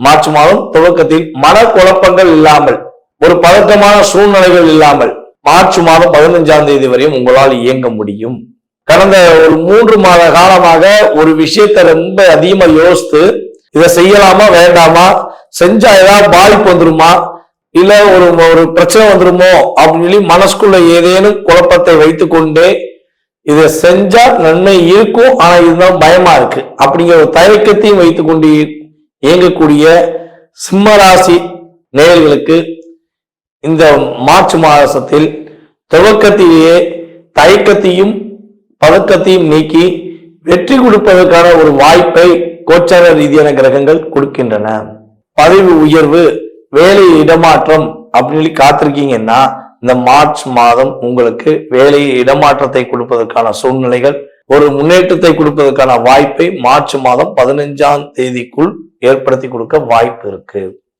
March மாதம் துவக்கத்தில் மனக்குழப்பங்கள் இல்லாமல், ஒரு பதட்டமான சூழ்நிலைகள் இல்லாமல் மார்ச் மாதம் 15ஆம் தேதி வரையும் உங்களால் இயங்க முடியும். கடந்த ஒரு 3 மாத காலமாக ஒரு விஷயத்தை ரொம்ப அதிகமா யோசித்து, இதை செய்யலாமா வேண்டாமா, செஞ்சா ஏதாவது பாதிப்பு வந்துருமா, இல்ல ஒரு பிரச்சனை வந்துருமோ அப்படின்னு சொல்லி மனசுக்குள்ள ஏதேனும் குழப்பத்தை வைத்துக்கொண்டே இதை செஞ்சா நன்மை இருக்கும், ஆனா இதுதான் பயமா இருக்கு அப்படிங்கிற ஒரு தயக்கத்தையும் வைத்துக்கொண்டு இயங்கக்கூடிய சிம்மராசி நேயர்களுக்கு இந்த மார்ச் மாதத்தில் துவக்கத்திலேயே தயக்கத்தையும் பதக்கத்தையும் நீக்கி வெற்றி கொடுப்பதற்கான ஒரு வாய்ப்பை கோச்சார ரீதியான கிரகங்கள் கொடுக்கின்றன. பதவி உயர்வு, வேலை இடமாற்றம் அப்படின்னு காத்திருக்கீங்கன்னா இந்த மார்ச் மாதம் உங்களுக்கு வேலை இடமாற்றத்தை கொடுப்பதற்கான சூழ்நிலைகள், ஒரு முன்னேற்றத்தை கொடுப்பதற்கான வாய்ப்பை மார்ச் மாதம் 15ஆம் தேதிக்குள் ஏற்படுத்தி கொடுக்க வாய்ப்பு இருக்கு.